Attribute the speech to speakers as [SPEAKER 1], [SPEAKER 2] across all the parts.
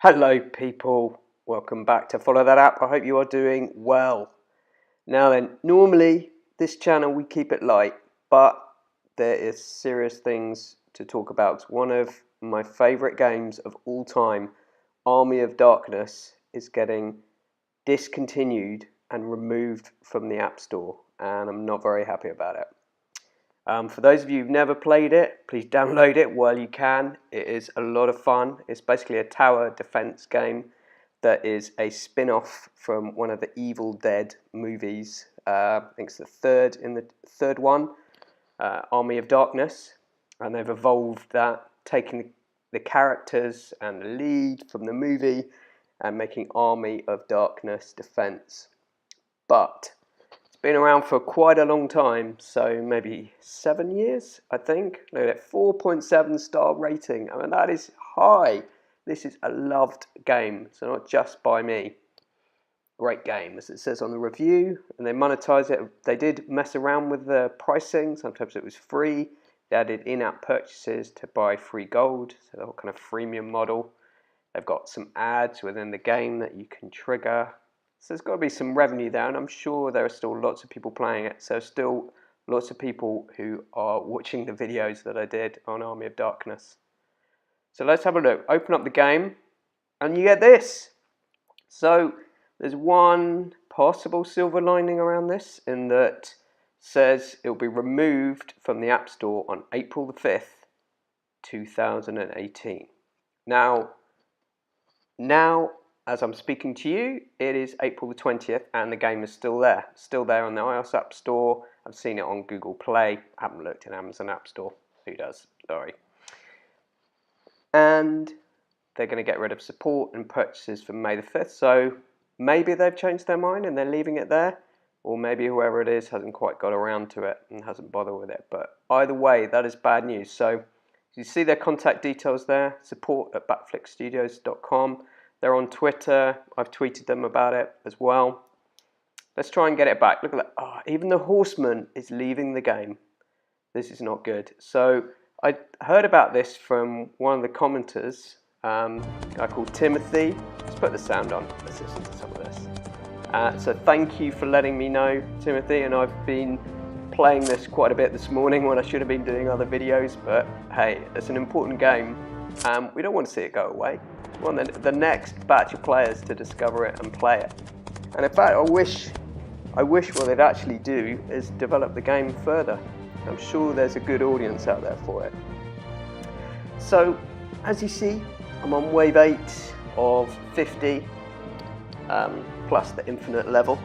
[SPEAKER 1] Hello people, welcome back to Follow That App. I hope you are doing well. Now then, normally this channel we keep it light, but there is serious things to talk about. One of my favourite games of all time, Army of Darkness, is getting discontinued and removed from the App Store, and I'm not very happy about it. For those of you who've never played it, please download it while you can. It is a lot of fun. It's basically a tower defense game that is a spin-off from one of the Evil Dead movies. I think it's the third one, Army of Darkness, and they've evolved that, taking the characters and the lead from the movie and making Army of Darkness Defense. But been around for quite a long time, so maybe 7 years, I think. Look at it, 4.7 star rating. I mean, that is high. This is a loved game, so not just by me. Great game, as it says on the review, and they monetize it. They did mess around with the pricing. Sometimes it was free. They added in-app purchases to buy free gold, so the whole kind of freemium model. They've got some ads within the game that you can trigger. So there's got to be some revenue there, and I'm sure there are still lots of people playing it. So still lots of people who are watching the videos that I did on Army of Darkness. So let's have a look. Open up the game, and you get this. So there's one possible silver lining around this, in that says it will be removed from the App Store on April the 5th, 2018. Now, as I'm speaking to you, it is April the 20th and the game is still there. Still there on the iOS App Store. I've seen it on Google Play. I haven't looked in Amazon App Store. Who does? Sorry. And they're going to get rid of support and purchases from May the 5th. So maybe they've changed their mind and they're leaving it there. Or maybe whoever it is hasn't quite got around to it and hasn't bothered with it. But either way, that is bad news. So you see their contact details there. support@batflixstudios.com. They're on Twitter. I've tweeted them about it as well. Let's try and get it back. Look at that. Oh, even the Horseman is leaving the game. This is not good. So I heard about this from one of the commenters, a guy called Timothy. Let's put the sound on. Let's listen to some of this. So thank you for letting me know, Timothy. And I've been playing this quite a bit this morning when I should have been doing other videos. But hey, it's an important game. We don't want to see it go away. We want the next batch of players to discover it and play it. And in fact, I wish what they'd actually do is develop the game further. I'm sure there's a good audience out there for it. So, as you see, I'm on wave 8 of 50, plus the infinite level.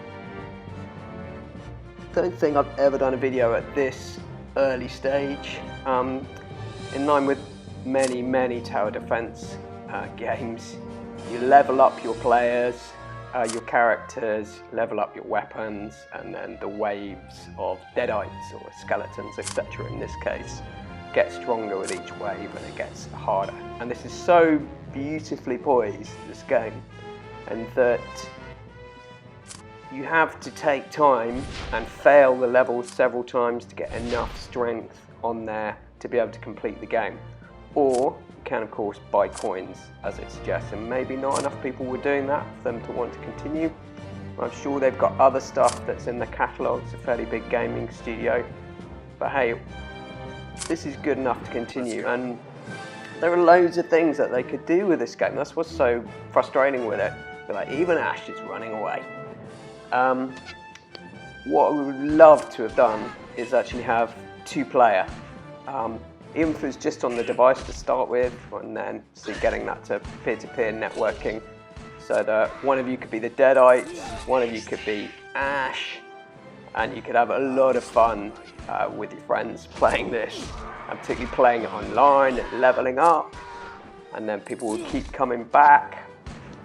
[SPEAKER 1] Don't think I've ever done a video at this early stage. In line with many tower defense games, you level up your players, your characters, level up your weapons, and then the waves of deadites or skeletons, etc. in this case, get stronger with each wave and it gets harder. And this is so beautifully poised, this game, and that you have to take time and fail the levels several times to get enough strength on there to be able to complete the game. Or you can of course buy coins, as it suggests, and maybe not enough people were doing that for them to want to continue. I'm sure they've got other stuff that's in the catalogue. It's a fairly big gaming studio, but hey, this is good enough to continue. And there are loads of things that they could do with this game. That's what's so frustrating with it. Like, even Ash is running away. What I would love to have done is actually have 2-player. Even if it was just on the device to start with, and then getting that to peer-to-peer networking, so that one of you could be the Deadites, one of you could be Ash, and you could have a lot of fun with your friends playing this, and particularly playing it online and leveling up, and then people will keep coming back,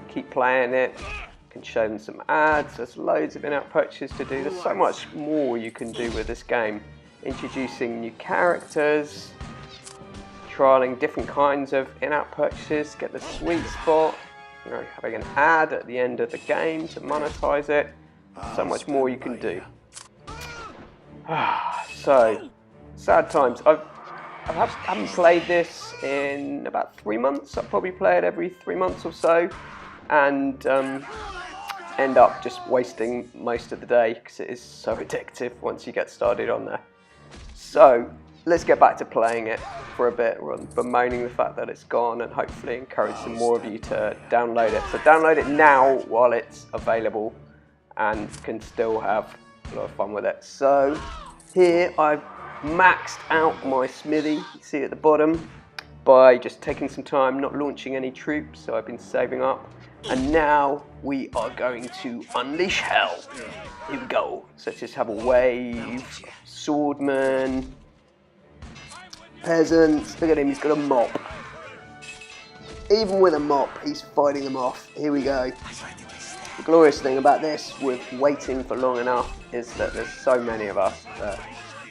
[SPEAKER 1] keep playing it. You can show them some ads. There's loads of in-app purchases to do. There's so much more you can do with this game. Introducing new characters, trialing different kinds of in-app purchases, get the sweet spot, having an ad at the end of the game to monetize it. So much more you can do. So, sad times. haven't played this in about 3 months. I probably play it every 3 months or so, and end up just wasting most of the day because it is so addictive once you get started on there. So let's get back to playing it for a bit, rather than bemoaning the fact that it's gone, and hopefully encourage some more of you to download it. So download it now while it's available and can still have a lot of fun with it. So here I've maxed out my smithy, you see at the bottom, by just taking some time, not launching any troops, so I've been saving up. And now we are going to unleash hell. Here we go. So let's just have a wave, swordman, peasants. Look at him, he's got a mop. Even with a mop, he's fighting them off. Here we go. The glorious thing about this, with waiting for long enough, is that there's so many of us that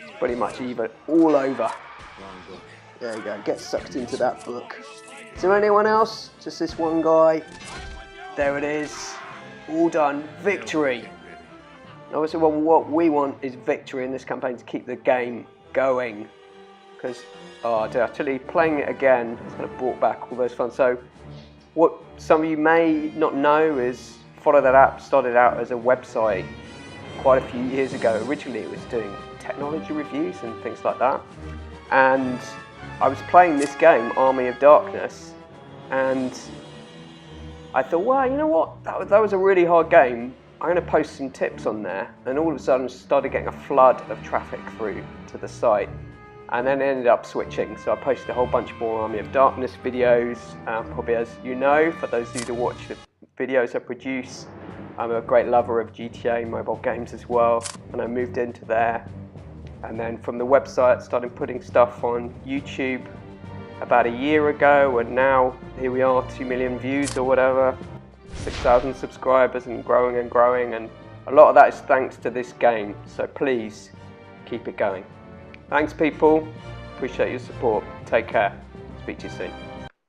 [SPEAKER 1] it's pretty much even all over. There you go, get sucked into that book. Is there anyone else? Just this one guy. There it is, all done, victory. Obviously what we want is victory in this campaign to keep the game going. Because, actually playing it again has kind of brought back all those fun. So what some of you may not know is Follow That App started out as a website quite a few years ago. Originally it was doing technology reviews and things like that. And I was playing this game, Army of Darkness, and I thought, well, you know what, that was a really hard game. I'm going to post some tips on there. And all of a sudden started getting a flood of traffic through to the site. And then ended up switching. So I posted a whole bunch more Army of Darkness videos. Probably as you know, for those of you that watch the videos I produce, I'm a great lover of GTA mobile games as well. And I moved into there. And then from the website, started putting stuff on YouTube about a year ago, and now here we are, 2 million views or whatever, 6,000 subscribers and growing, and a lot of that is thanks to this game, so please keep it going. Thanks people, appreciate your support, take care, speak to you soon.